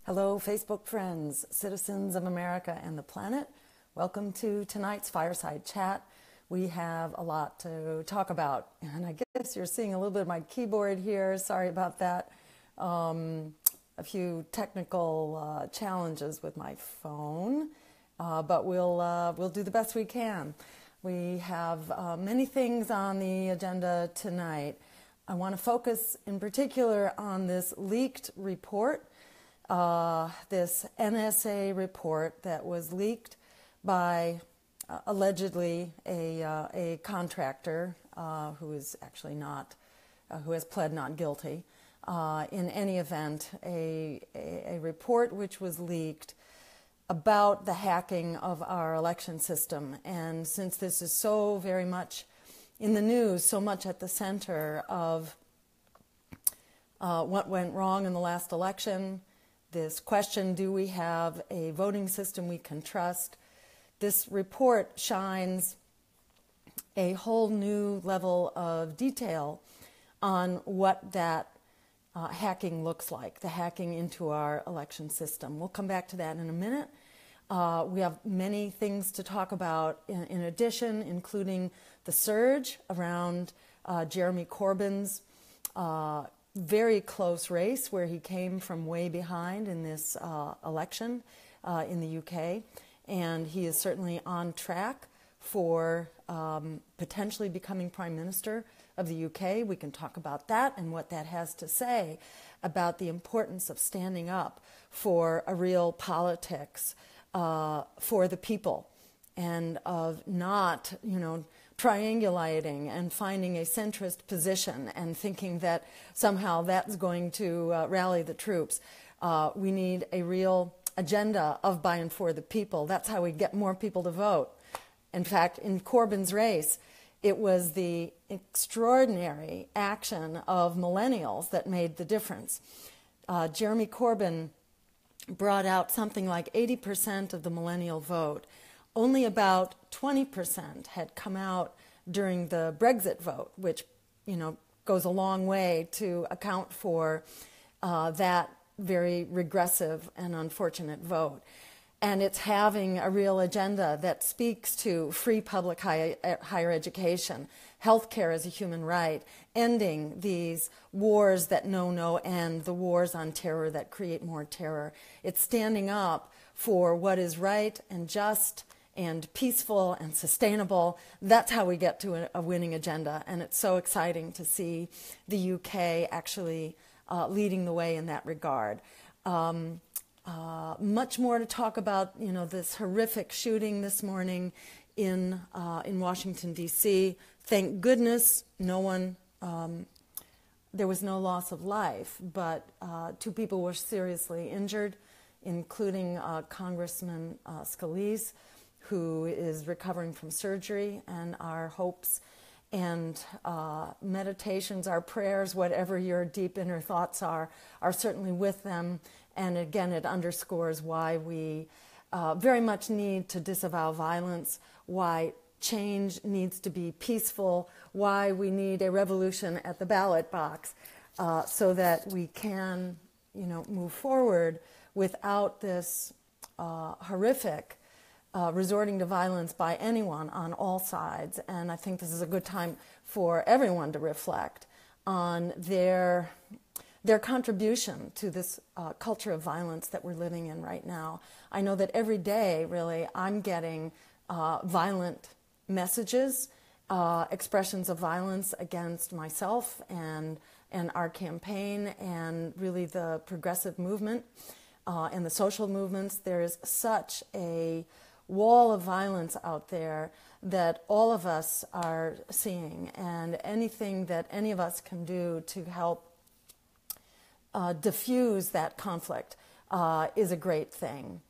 Hello, Facebook friends, citizens of America and the planet. Welcome to tonight's Fireside Chat. We have a lot to talk about, and I guess you're seeing a little bit of my keyboard here. Sorry about that. A few technical challenges with my phone, but we'll do the best we can. We have many things on the agenda tonight. I want to focus in particular on this leaked report. This NSA report that was leaked by allegedly a contractor who is actually not, who has pled not guilty. In any event, a report which was leaked about the hacking of our election system. And since this is so very much in the news, so much at the center of what went wrong in the last election, this question, do we have a voting system we can trust? This report shines a whole new level of detail on what that hacking looks like, the hacking into our election system. We'll come back to that in a minute. We have many things to talk about in addition, including the surge around Jeremy Corbyn's very close race where he came from way behind in this election in the UK. And he is certainly on track for potentially becoming Prime Minister of the UK. We can talk about that and what that has to say about the importance of standing up for a real politics for the people and of not, triangulating and finding a centrist position and thinking that somehow that's going to rally the troops. We need a real agenda of by and for the people. That's how we get more people to vote. In fact, in Corbyn's race, it was the extraordinary action of millennials that made the difference. Jeremy Corbyn brought out something like 80% of the millennial vote. Only about 20% had come out during the Brexit vote, which, goes a long way to account for that very regressive and unfortunate vote. And it's having a real agenda that speaks to free public higher education, healthcare as a human right, ending these wars that know no end, the wars on terror that create more terror. It's standing up for what is right and just and peaceful and sustainable. That's how we get to a winning agenda. And it's so exciting to see the UK actually leading the way in that regard. Much more to talk about, this horrific shooting this morning in Washington, D.C. Thank goodness no one, there was no loss of life, but 2 people were seriously injured, including Congressman Scalise, who is recovering from surgery, and our hopes and meditations, our prayers, whatever your deep inner thoughts are certainly with them. And again, it underscores why we very much need to disavow violence, why change needs to be peaceful, why we need a revolution at the ballot box so that we can, move forward without this horrific resorting to violence by anyone on all sides. And I think this is a good time for everyone to reflect on their contribution to this culture of violence that we're living in right now. I know that every day, really, I'm getting violent messages, expressions of violence against myself and our campaign and really the progressive movement and the social movements. There is such a wall of violence out there that all of us are seeing, and anything that any of us can do to help diffuse that conflict is a great thing.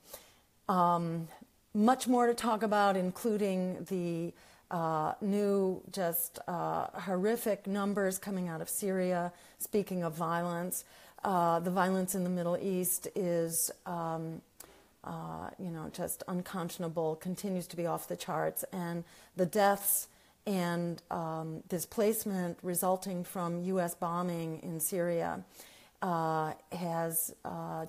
Much more to talk about, including the new, just horrific numbers coming out of Syria. Speaking of violence, the violence in the Middle East is just unconscionable, continues to be off the charts, and the deaths and displacement resulting from U.S. bombing in Syria has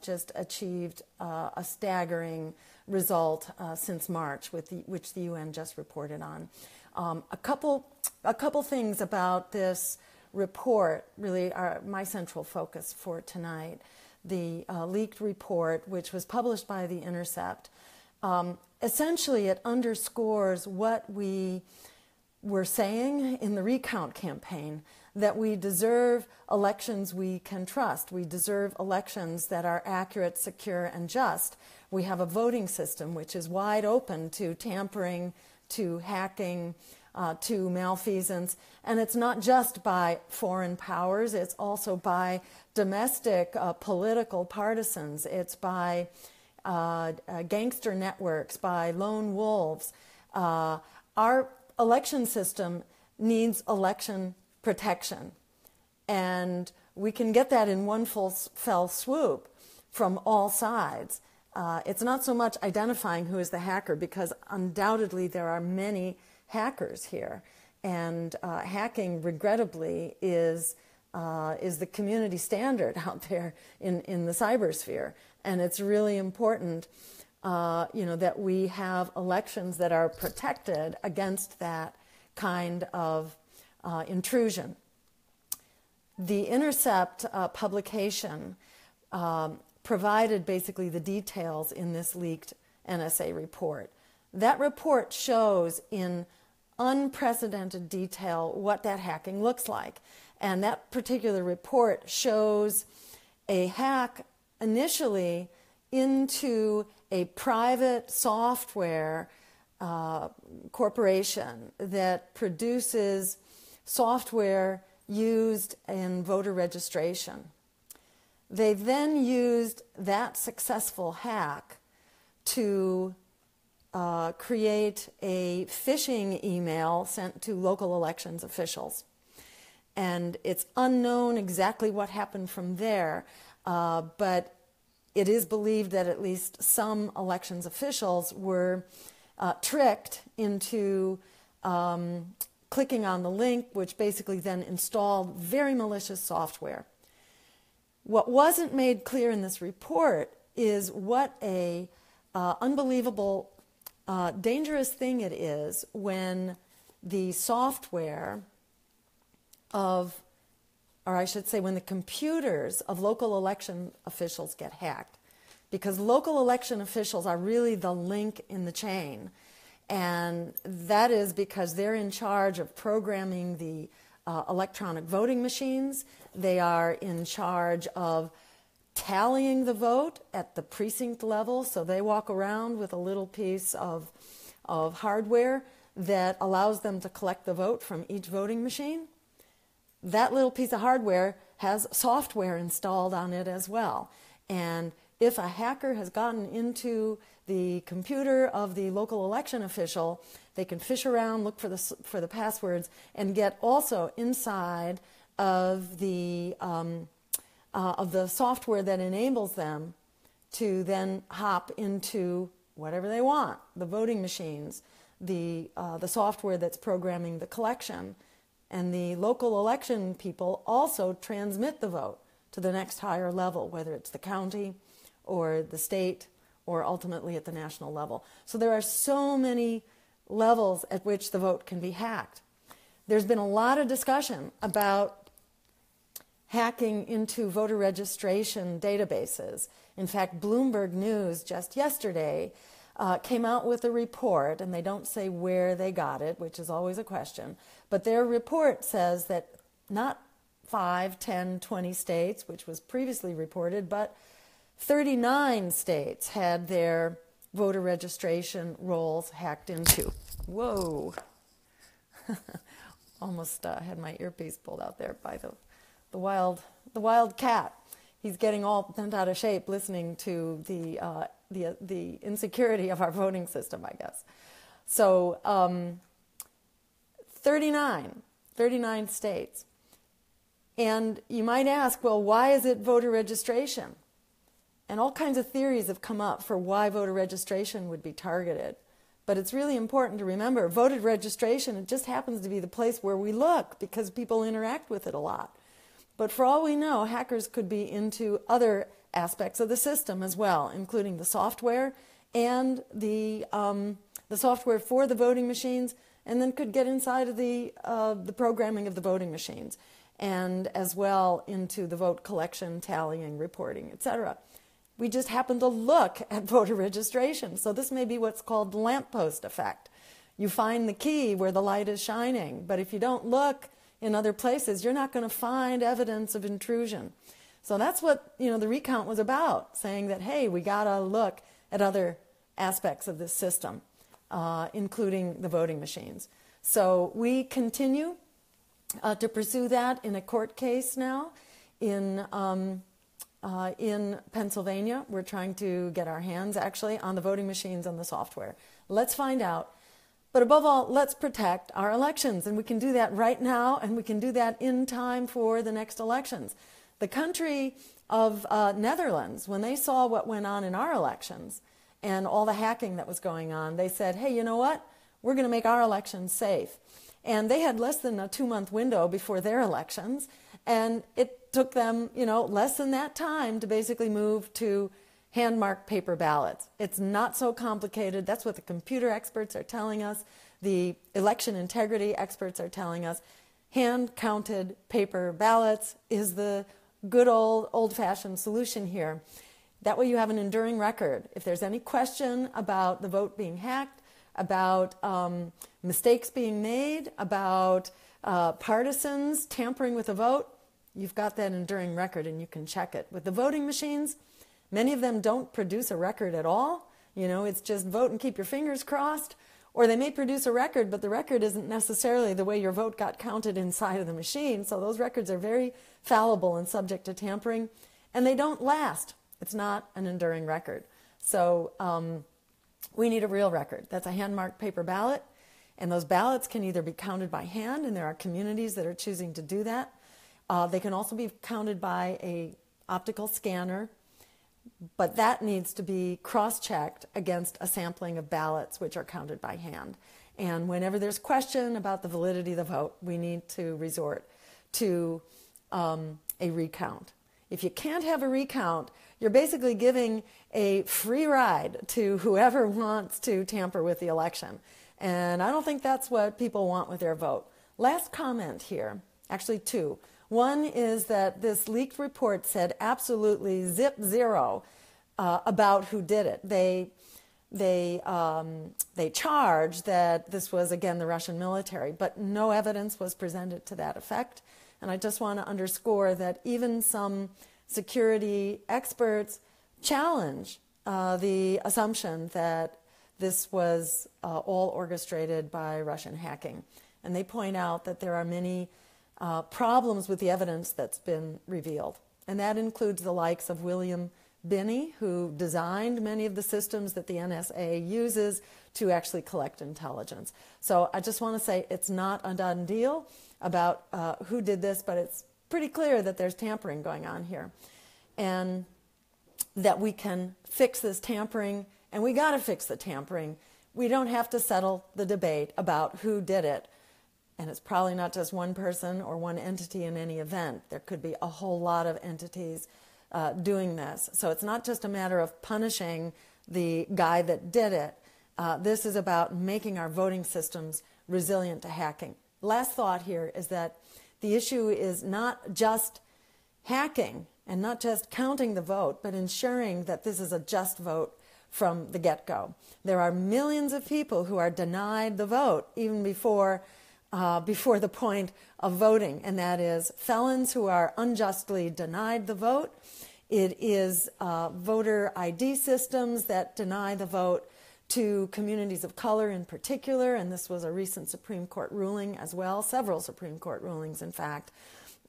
just achieved a staggering result since March, which the UN just reported on. A couple things about this report really are my central focus for tonight. The leaked report, which was published by The Intercept, essentially it underscores what we were saying in the recount campaign, that we deserve elections we can trust. We deserve elections that are accurate, secure, and just. We have a voting system which is wide open to tampering, to hacking, to malfeasance. And it's not just by foreign powers, it's also by domestic political partisans. It's by gangster networks, by lone wolves. Our election system needs election protection. And we can get that in one fell swoop from all sides. It's not so much identifying who is the hacker, because undoubtedly there are many hackers here. And hacking, regrettably, is the community standard out there in the cybersphere. And it's really important that we have elections that are protected against that kind of intrusion. The Intercept publication provided basically the details in this leaked NSA report. That report shows in unprecedented detail what that hacking looks like. And that particular report shows a hack initially into a private software corporation that produces software used in voter registration. They then used that successful hack to create a phishing email sent to local elections officials. And it's unknown exactly what happened from there, but it is believed that at least some elections officials were tricked into clicking on the link, which basically then installed very malicious software. What wasn't made clear in this report is what a unbelievable, dangerous thing it is when the software of, or I should say when the computers of local election officials get hacked. Because local election officials are really the link in the chain. And that is because they're in charge of programming the electronic voting machines. They are in charge of tallying the vote at the precinct level. So they walk around with a little piece of hardware that allows them to collect the vote from each voting machine. That little piece of hardware has software installed on it as well. And if a hacker has gotten into the computer of the local election official, they can fish around, look for the passwords, and get also inside of the software that enables them to then hop into whatever they want, the voting machines, the software that's programming the collection. And the local election people also transmit the vote to the next higher level, whether it's the county or the state or ultimately at the national level. So there are so many levels at which the vote can be hacked. There's been a lot of discussion about hacking into voter registration databases. In fact, Bloomberg News just yesterday came out with a report, and they don't say where they got it, which is always a question, but their report says that not 5, 10, 20 states, which was previously reported, but 39 states had their voter registration rolls hacked into. Whoa. Almost had my earpiece pulled out there by the wild cat. He's getting all bent out of shape listening to the insecurity of our voting system, I guess. So 39 states. And you might ask, well, why is it voter registration? And all kinds of theories have come up for why voter registration would be targeted. But it's really important to remember, voter registration, it just happens to be the place where we look because people interact with it a lot. But for all we know, hackers could be into other aspects of the system as well, including the software and the software for the voting machines, and then could get inside of the programming of the voting machines, and as well into the vote collection, tallying, reporting, etc. We just happen to look at voter registration. So this may be what's called the lamppost effect. You find the key where the light is shining, but if you don't look in other places, you're not going to find evidence of intrusion. So that's what the recount was about, saying that, hey, we got to look at other aspects of this system, including the voting machines. So we continue to pursue that in a court case now in Pennsylvania. We're trying to get our hands actually on the voting machines and the software. Let's find out. But above all, let's protect our elections. And we can do that right now, and we can do that in time for the next elections. The country of Netherlands, when they saw what went on in our elections and all the hacking that was going on, they said, hey, you know what? We're going to make our elections safe. And they had less than a 2-month window before their elections, and it took them, less than that time to basically move to hand-marked paper ballots. It's not so complicated. That's what the computer experts are telling us. The election integrity experts are telling us. Hand-counted paper ballots is the good old-fashioned solution here. That way you have an enduring record. If there's any question about the vote being hacked, about mistakes being made, about partisans tampering with the vote, you've got that enduring record and you can check it. With the voting machines, many of them don't produce a record at all. It's just vote and keep your fingers crossed. Or they may produce a record, but the record isn't necessarily the way your vote got counted inside of the machine. So those records are very fallible and subject to tampering, and they don't last. It's not an enduring record. So we need a real record. That's a hand-marked paper ballot, and those ballots can either be counted by hand, and there are communities that are choosing to do that. They can also be counted by an optical scanner, but that needs to be cross-checked against a sampling of ballots which are counted by hand. And whenever there's question about the validity of the vote, we need to resort to a recount. If you can't have a recount, you're basically giving a free ride to whoever wants to tamper with the election. And I don't think that's what people want with their vote. Last comment here, actually two. One is that this leaked report said absolutely zero about who did it. They charged that this was, again, the Russian military, but no evidence was presented to that effect. And I just want to underscore that even some security experts challenge the assumption that this was all orchestrated by Russian hacking. And they point out that there are many problems with the evidence that's been revealed. And that includes the likes of William Binney, who designed many of the systems that the NSA uses to actually collect intelligence. So I just want to say it's not a done deal about who did this, but it's pretty clear that there's tampering going on here. And that we can fix this tampering, and we got to fix the tampering. We don't have to settle the debate about who did it. And it's probably not just one person or one entity in any event. There could be a whole lot of entities doing this. So it's not just a matter of punishing the guy that did it. This is about making our voting systems resilient to hacking. Last thought here is that the issue is not just hacking and not just counting the vote, but ensuring that this is a just vote from the get-go. There are millions of people who are denied the vote even before the point of voting, and that is felons who are unjustly denied the vote. It is voter ID systems that deny the vote to communities of color in particular, and this was a recent Supreme Court ruling as well, several Supreme Court rulings in fact,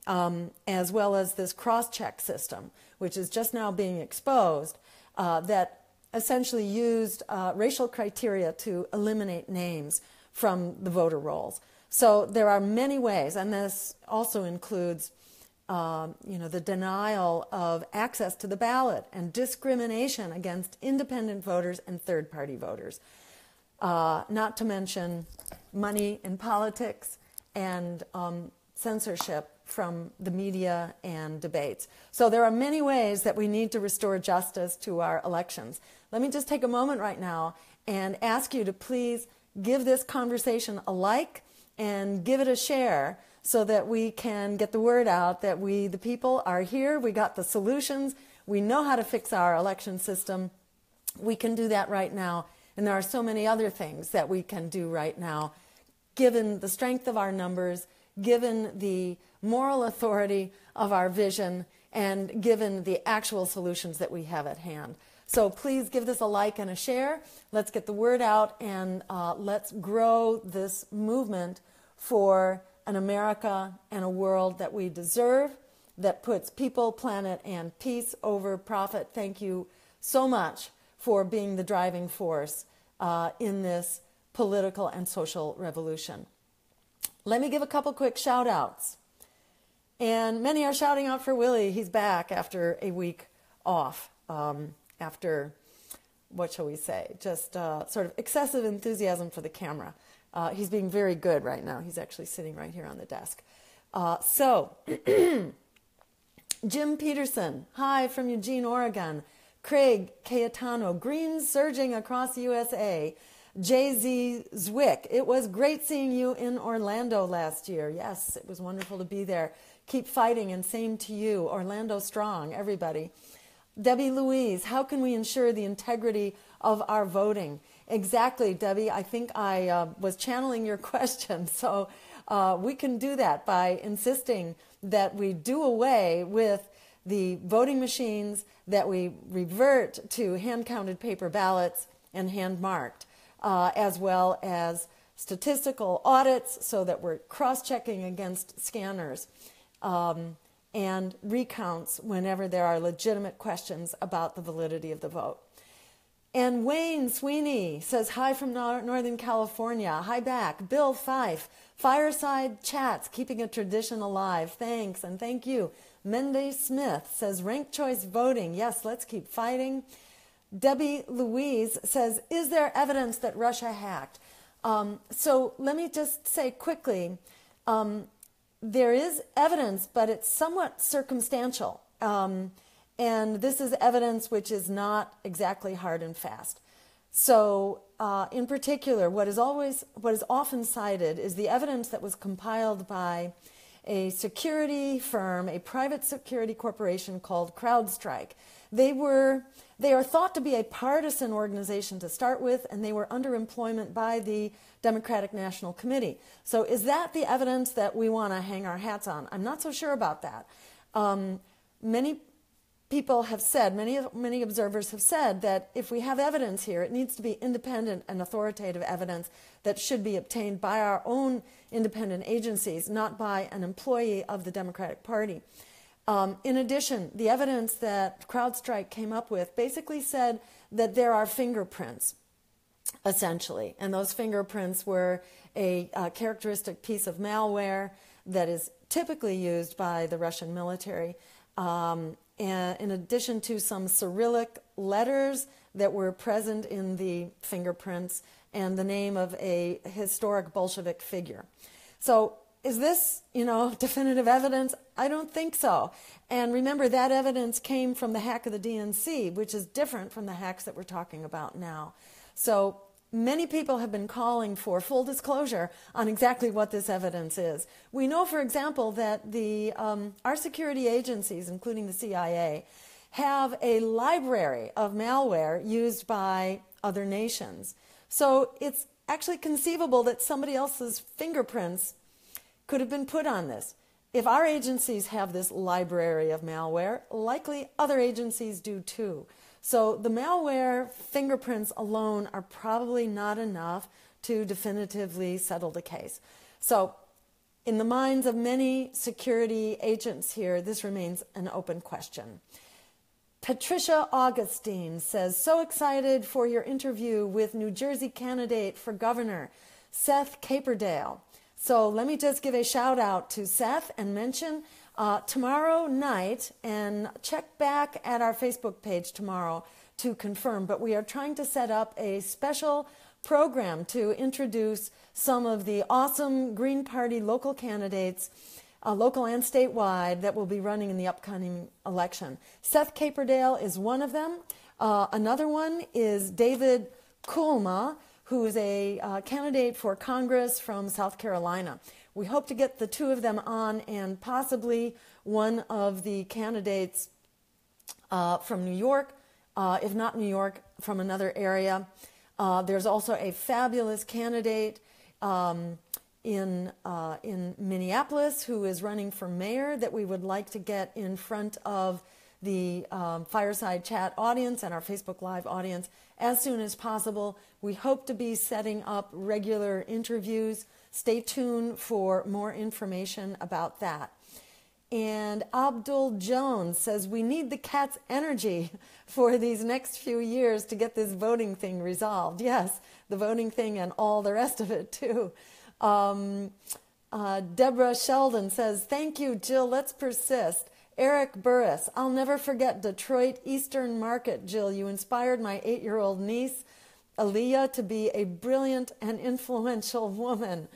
as well as this cross-check system, which is just now being exposed, that essentially used racial criteria to eliminate names from the voter rolls. So there are many ways, and this also includes the denial of access to the ballot and discrimination against independent voters and third-party voters, not to mention money in politics and censorship from the media and debates. So there are many ways that we need to restore justice to our elections. Let me just take a moment right now and ask you to please give this conversation a like and give it a share so that we can get the word out that we, the people, are here. We got the solutions. We know how to fix our election system. We can do that right now. And there are so many other things that we can do right now, given the strength of our numbers, given the moral authority of our vision, and given the actual solutions that we have at hand. So please give this a like and a share. Let's get the word out, and let's grow this movement for an America and a world that we deserve, that puts people, planet, and peace over profit. Thank you so much for being the driving force in this political and social revolution. Let me give a couple quick shout outs. And many are shouting out for Willie. He's back after a week off, after, what shall we say, just sort of excessive enthusiasm for the camera. He's being very good right now. He's actually sitting right here on the desk. So, Jim Peterson, hi from Eugene, Oregon. Craig Cayetano, greens surging across USA. J.Z. Zwick, it was great seeing you in Orlando last year. Yes, it was wonderful to be there. Keep fighting, and same to you. Orlando strong, everybody. Debbie Louise, how can we ensure the integrity of our voting? Exactly, Debbie. I think I was channeling your question. So we can do that by insisting that we do away with the voting machines, that we revert to hand-counted paper ballots and hand-marked, as well as statistical audits so that we're cross-checking against scanners, and recounts whenever there are legitimate questions about the validity of the vote. And Wayne Sweeney says, hi from Northern California. Hi back. Bill Fife, Fireside Chats, keeping a tradition alive. Thanks, and thank you. Mendy Smith says, ranked choice voting. Yes, let's keep fighting. Debbie Louise says, is there evidence that Russia hacked? So let me just say quickly, there is evidence, but it's somewhat circumstantial. And this is evidence which is not exactly hard and fast. So in particular, what is often cited is the evidence that was compiled by a security firm, a private security corporation called CrowdStrike. They are thought to be a partisan organization to start with, and they were under employment by the Democratic National Committee. So is that the evidence that we want to hang our hats on? I'm not so sure about that. Many people have said, many observers have said that if we have evidence here, it needs to be independent and authoritative evidence that should be obtained by our own independent agencies, not by an employee of the Democratic Party. In addition, the evidence that CrowdStrike came up with basically said that there are fingerprints, essentially, and those fingerprints were a characteristic piece of malware that is typically used by the Russian military, and in addition to some Cyrillic letters that were present in the fingerprints and the name of a historic Bolshevik figure. So is this, definitive evidence? I don't think so. And remember, that evidence came from the hack of the DNC, which is different from the hacks that we're talking about now. So many people have been calling for full disclosure on exactly what this evidence is. We know, for example, that our security agencies, including the CIA, have a library of malware used by other nations. So it's actually conceivable that somebody else's fingerprints could have been put on this. If our agencies have this library of malware, likely other agencies do too. So the malware fingerprints alone are probably not enough to definitively settle the case. So in the minds of many security agents here, this remains an open question. Patricia Augustine says, so excited for your interview with New Jersey candidate for governor, Seth Caperdale. So let me just give a shout out to Seth and mention tomorrow night, and check back at our Facebook page tomorrow to confirm, but we are trying to set up a special program to introduce some of the awesome Green Party local candidates local and statewide, that will be running in the upcoming election. Seth Caperdale is one of them. Another one is David Kulma, who is a candidate for Congress from South Carolina. We hope to get the two of them on, and possibly one of the candidates from New York, if not New York, from another area. There's also a fabulous candidate in Minneapolis who is running for mayor that we would like to get in front of the Fireside Chat audience and our Facebook Live audience as soon as possible. We hope to be setting up regular interviews. Stay tuned for more information about that. And Abdul Jones says, we need the cat's energy for these next few years to get this voting thing resolved. Yes, the voting thing and all the rest of it too. Deborah Sheldon says, thank you, Jill, let's persist. Eric Burris, I'll never forget Detroit Eastern Market, Jill. You inspired my 8-year-old niece, Aaliyah, to be a brilliant and influential woman.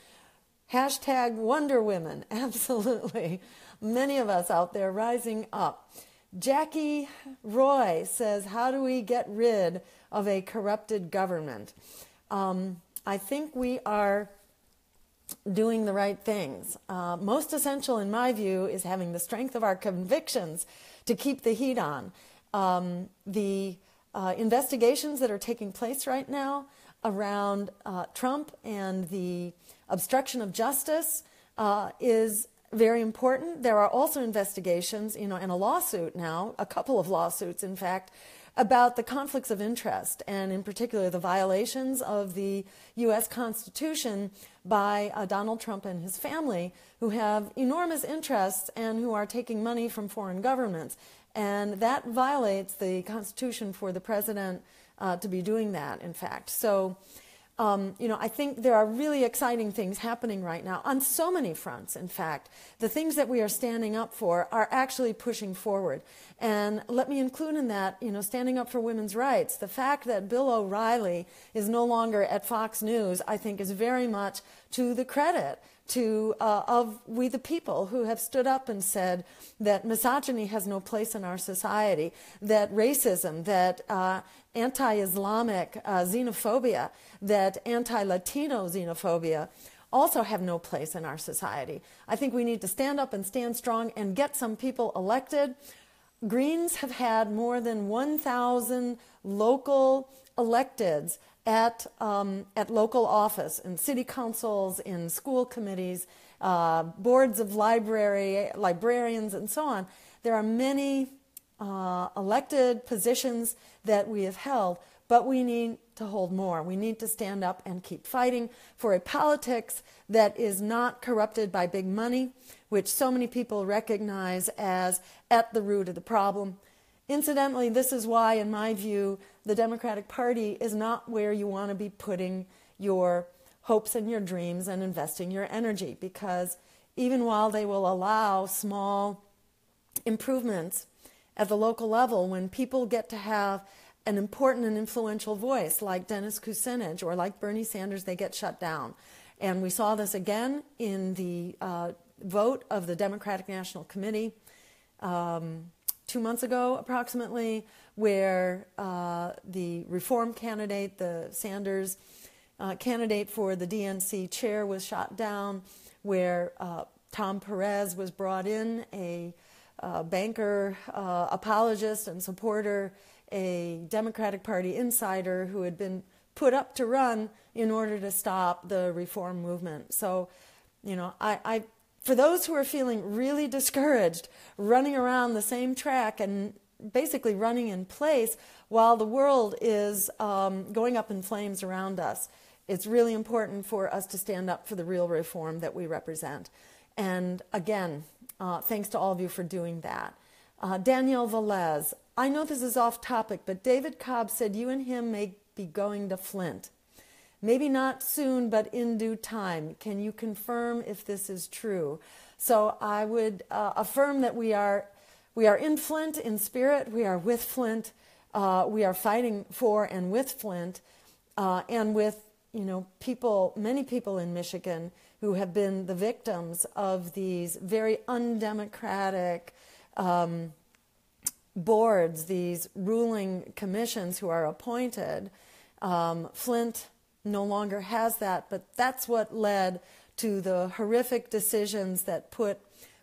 Hashtag Wonder Women, absolutely. Many of us out there rising up. Jackie Roy says, how do we get rid of a corrupted government? I think we are doing the right things. Most essential, in my view, is having the strength of our convictions to keep the heat on. The investigations that are taking place right now around Trump and the obstruction of justice is very important. There are also investigations, and a lawsuit now, a couple of lawsuits, in fact, about the conflicts of interest, and in particular the violations of the U.S. Constitution by Donald Trump and his family, who have enormous interests and who are taking money from foreign governments. And that violates the Constitution for the president to be doing that, in fact. So, I think there are really exciting things happening right now on so many fronts, in fact. The things that we are standing up for are actually pushing forward. And let me include in that, standing up for women's rights. The fact that Bill O'Reilly is no longer at Fox News, I think, is very much to the credit of we the people who have stood up and said that misogyny has no place in our society, that racism, that anti-Islamic xenophobia, that anti-Latino xenophobia also have no place in our society. I think we need to stand up and stand strong and get some people elected. Greens have had more than 1,000 local electeds at local office, in city councils, in school committees, boards of librarians, and so on. There are many elected positions that we have held, but we need to hold more. We need to stand up and keep fighting for a politics that is not corrupted by big money, which so many people recognize as at the root of the problem. Incidentally, this is why, in my view, the Democratic Party is not where you want to be putting your hopes and your dreams and investing your energy, because even while they will allow small improvements at the local level, when people get to have an important and influential voice like Dennis Kucinich or like Bernie Sanders, they get shut down. And we saw this again in the vote of the Democratic National Committee 2 months ago, approximately, where the reform candidate, the Sanders candidate for the DNC chair, was shot down, where Tom Perez was brought in, a banker, apologist and supporter, a Democratic Party insider who had been put up to run in order to stop the reform movement. So, for those who are feeling really discouraged, running around the same track and basically running in place while the world is going up in flames around us, it's really important for us to stand up for the real reform that we represent. And again, thanks to all of you for doing that. Danielle Velez, I know this is off topic, but David Cobb said you and him may be going to Flint. Maybe not soon, but in due time. Can you confirm if this is true? So I would affirm that we are in Flint in spirit. We are with Flint. We are fighting for and with Flint, and with many people in Michigan who have been the victims of these very undemocratic boards, these ruling commissions who are appointed. Flint no longer has that, but that's what led to the horrific decisions that put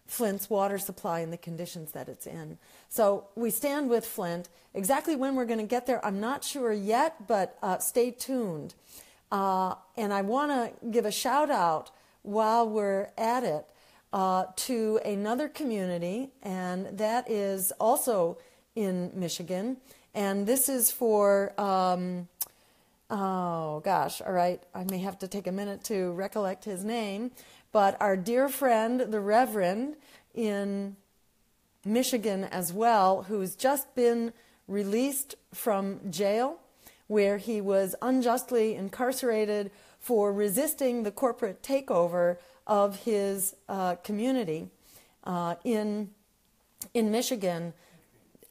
Flint's water supply in the conditions that it's in. So we stand with Flint. Exactly when we're going to get there, I'm not sure yet, but stay tuned. And I want to give a shout out while we're at it to another community, and that is also in Michigan. And this is for, oh gosh, all right, I may have to take a minute to recollect his name, but our dear friend, the Reverend in Michigan as well, who's just been released from jail, where he was unjustly incarcerated for resisting the corporate takeover of his community in Michigan.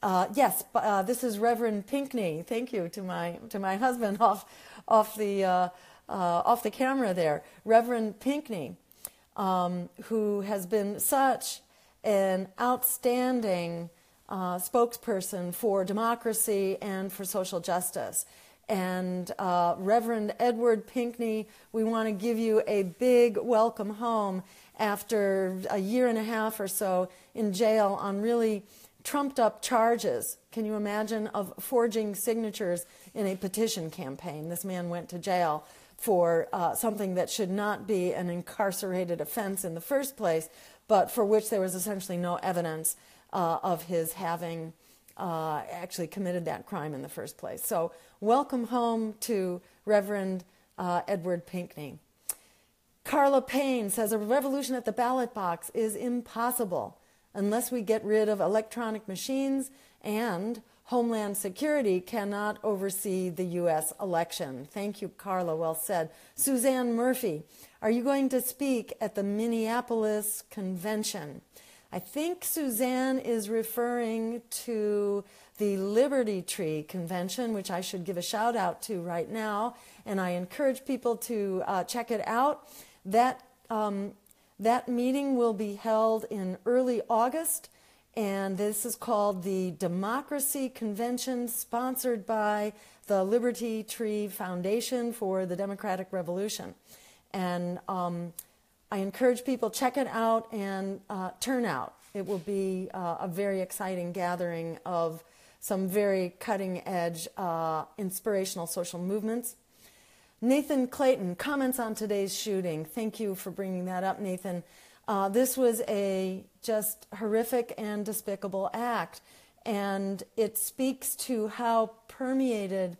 Yes, this is Reverend Pinkney. Thank you to my husband off the camera there, Reverend Pinkney, who has been such an outstanding spokesperson for democracy and for social justice. And Reverend Edward Pinkney, we want to give you a big welcome home after a year and a half or so in jail on really trumped up charges. Can you imagine, of forging signatures in a petition campaign? This man went to jail for something that should not be an incarcerated offense in the first place, but for which there was essentially no evidence of his having actually committed that crime in the first place. So welcome home to Reverend Edward Pinkney. Carla Payne says, a revolution at the ballot box is impossible unless we get rid of electronic machines, and Homeland Security cannot oversee the U.S. election. Thank you, Carla. Well said. Suzanne Murphy, are you going to speak at the Minneapolis convention? I think Suzanne is referring to the Liberty Tree Convention, which I should give a shout out to right now, and I encourage people to check it out. That meeting will be held in early August, and this is called the Democracy Convention, sponsored by the Liberty Tree Foundation for the Democratic Revolution. And I encourage people, check it out and turn out. It will be a very exciting gathering of some very cutting-edge, inspirational social movements. Nathan Clayton comments on today's shooting. Thank you for bringing that up, Nathan. This was a just horrific and despicable act, and it speaks to how permeated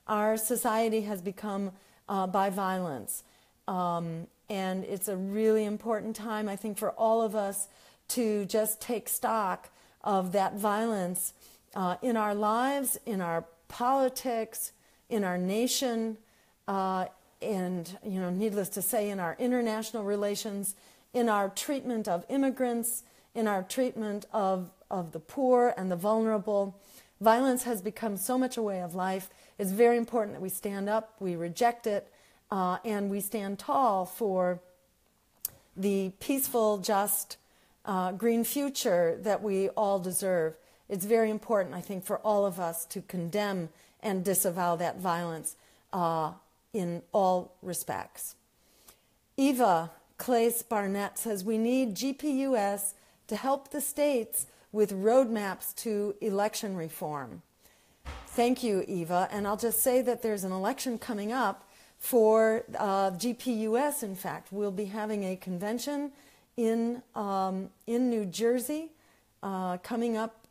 our society has become by violence. And it's a really important time, I think, for all of us to just take stock of that violence in our lives, in our politics, in our nation, and, needless to say, in our international relations, in our treatment of immigrants, in our treatment of the poor and the vulnerable. Violence has become so much a way of life. It's very important that we stand up, we reject it, and we stand tall for the peaceful, just, green future that we all deserve. It's very important, I think, for all of us to condemn and disavow that violence in all respects. Eva Clace Barnett says, we need GPUS to help the states with roadmaps to election reform. Thank you, Eva. And I'll just say that there's an election coming up for GPUS, in fact. We'll be having a convention in New Jersey coming up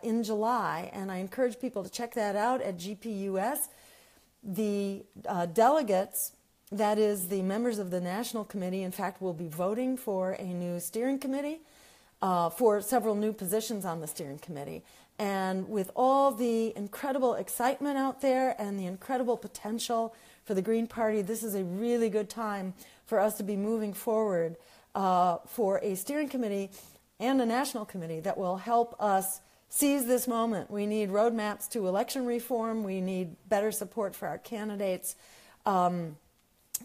in July, and I encourage people to check that out at GPUS. The delegates, that is the members of the National Committee, in fact, will be voting for a new steering committee, for several new positions on the steering committee. And with all the incredible excitement out there and the incredible potential for the Green Party, this is a really good time for us to be moving forward for a steering committee and a national committee that will help us seize this moment. We need roadmaps to election reform. We need better support for our candidates.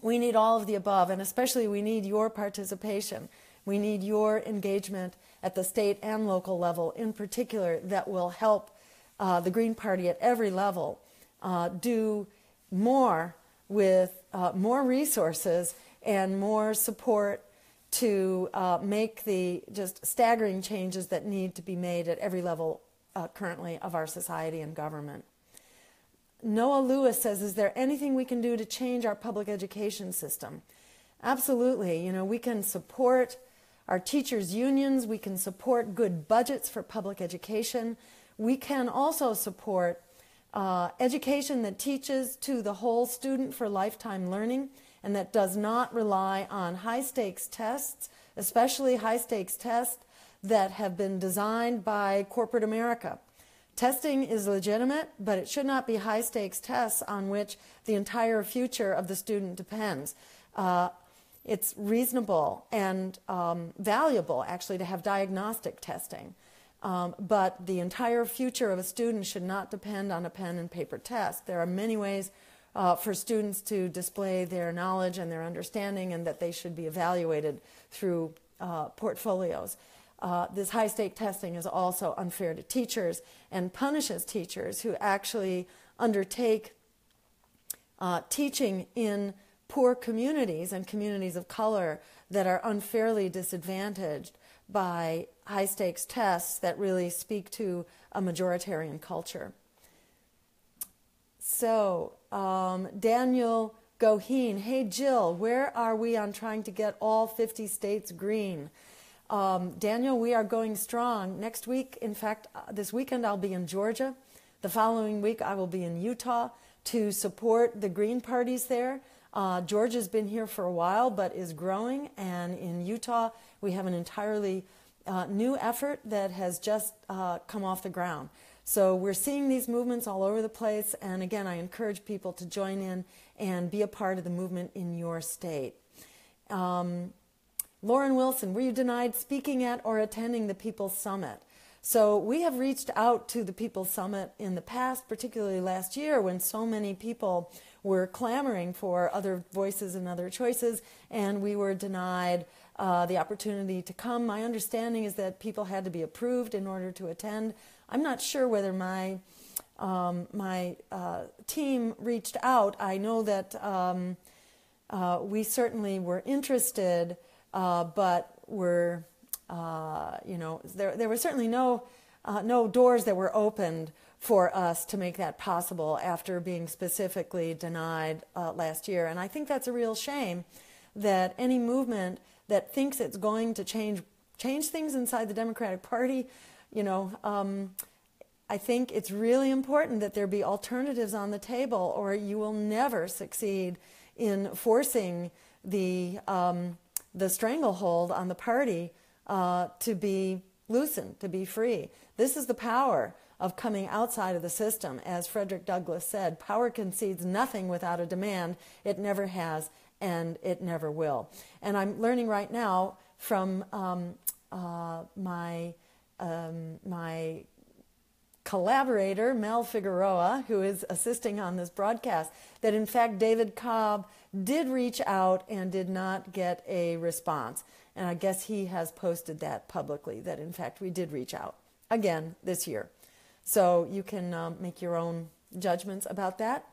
We need all of the above, and especially we need your participation. We need your engagement at the state and local level in particular that will help the Green Party at every level do more with more resources and more support to make the just staggering changes that need to be made at every level currently of our society and government. Noah Lewis says, is there anything we can do to change our public education system? Absolutely. You know, we can support our teachers' unions. We can support good budgets for public education. We can also support education that teaches to the whole student for lifetime learning and that does not rely on high-stakes tests, especially high-stakes tests that have been designed by corporate America. Testing is legitimate, but it should not be high-stakes tests on which the entire future of the student depends. It's reasonable and valuable, actually, to have diagnostic testing. But the entire future of a student should not depend on a pen and paper test. There are many ways for students to display their knowledge and their understanding, and that they should be evaluated through portfolios. This high-stake testing is also unfair to teachers and punishes teachers who actually undertake teaching in poor communities and communities of color that are unfairly disadvantaged by high-stakes tests that really speak to a majoritarian culture. So, Daniel Goheen, hey Jill, where are we on trying to get all 50 states green? Daniel, we are going strong. Next week, in fact, this weekend I'll be in Georgia. The following week I will be in Utah to support the Green parties there. Georgia's been here for a while but is growing, and in Utah we have an entirely new effort that has just come off the ground. So we're seeing these movements all over the place, and again, I encourage people to join in and be a part of the movement in your state. Lauren Wilson, were you denied speaking at or attending the People's Summit? So we have reached out to the People's Summit in the past, particularly last year when so many people were clamoring for other voices and other choices, and we were denied the opportunity to come. My understanding is that people had to be approved in order to attend. I'm not sure whether my team reached out. I know that we certainly were interested, but were, there were certainly no doors that were opened for us to make that possible after being specifically denied last year. And I think that's a real shame that any movement that thinks it's going to change things inside the Democratic Party, I think it's really important that there be alternatives on the table, or you will never succeed in forcing the stranglehold on the party to be loosened, to be free. This is the power of coming outside of the system. As Frederick Douglass said, power concedes nothing without a demand. It never has, and it never will. And I'm learning right now from my collaborator, Mel Figueroa, who is assisting on this broadcast, that in fact David Cobb did reach out and did not get a response. And I guess he has posted that publicly, that in fact we did reach out again this year. So you can make your own judgments about that.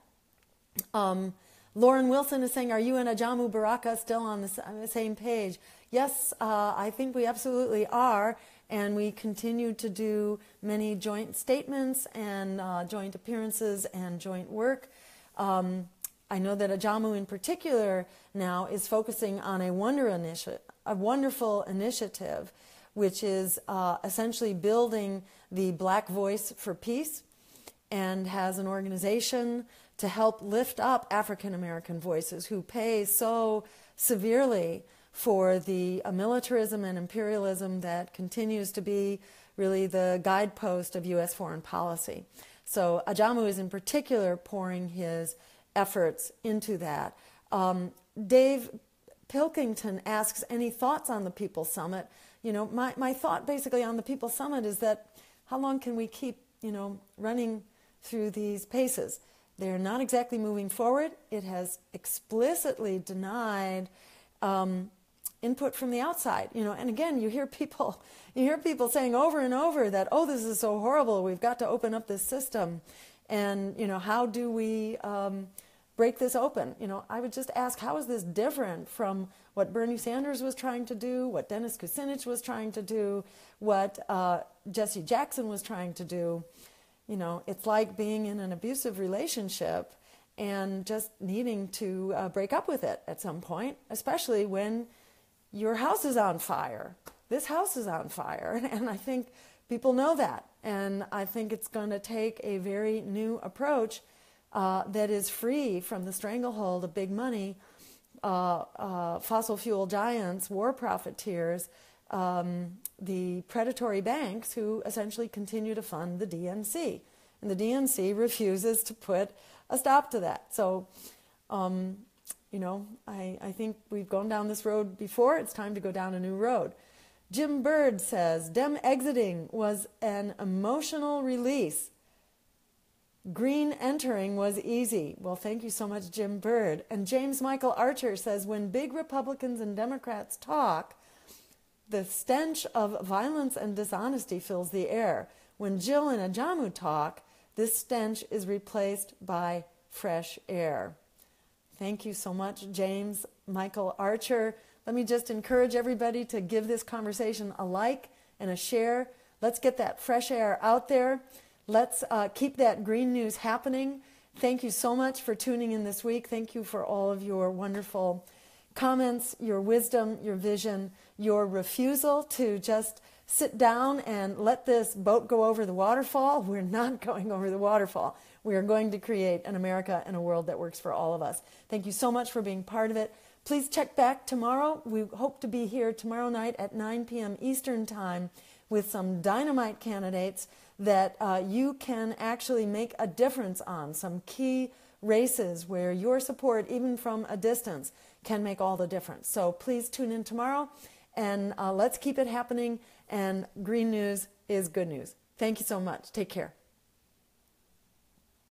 Lauren Wilson is saying, are you and Ajamu Baraka still on the same page? Yes, I think we absolutely are. And we continue to do many joint statements and joint appearances and joint work. I know that Ajamu in particular now is focusing on a wonderful initiative, which is essentially building the Black Voice for Peace, and has an organization to help lift up African American voices who pay so severely for the militarism and imperialism that continues to be really the guidepost of U.S. foreign policy. So Ajamu is in particular pouring his efforts into that. Dave Pilkington asks, any thoughts on the People's Summit? My thought basically on the People's Summit is that how long can we keep, running through these paces? They're not exactly moving forward. It has explicitly denied input from the outside. And again, you hear people saying over and over that, oh, this is so horrible. We've got to open up this system. And, how do we break this open? I would just ask, how is this different from what Bernie Sanders was trying to do, what Dennis Kucinich was trying to do, what Jesse Jackson was trying to do? It's like being in an abusive relationship and just needing to break up with it at some point, especially when your house is on fire. This house is on fire, and I think people know that. And I think it's going to take a very new approach that is free from the stranglehold of big money, fossil fuel giants, war profiteers, the predatory banks who essentially continue to fund the DNC. And the DNC refuses to put a stop to that. So, I think we've gone down this road before. It's time to go down a new road. Jim Bird says, Dem exiting was an emotional release. Green entering was easy. Well, thank you so much, Jim Bird. And James Michael Archer says, when big Republicans and Democrats talk, the stench of violence and dishonesty fills the air. When Jill and Ajamu talk, this stench is replaced by fresh air. Thank you so much, James Michael Archer. Let me just encourage everybody to give this conversation a like and a share. Let's get that fresh air out there. Let's keep that green news happening. Thank you so much for tuning in this week. Thank you for all of your wonderful comments, your wisdom, your vision, your refusal to just sit down and let this boat go over the waterfall. We're not going over the waterfall. We are going to create an America and a world that works for all of us. Thank you so much for being part of it. Please check back tomorrow. We hope to be here tomorrow night at 9 p.m. Eastern Time with some dynamite candidates that you can actually make a difference on, some key races where your support, even from a distance, can make all the difference. So please tune in tomorrow, and let's keep it happening, and green news is good news. Thank you so much. Take care.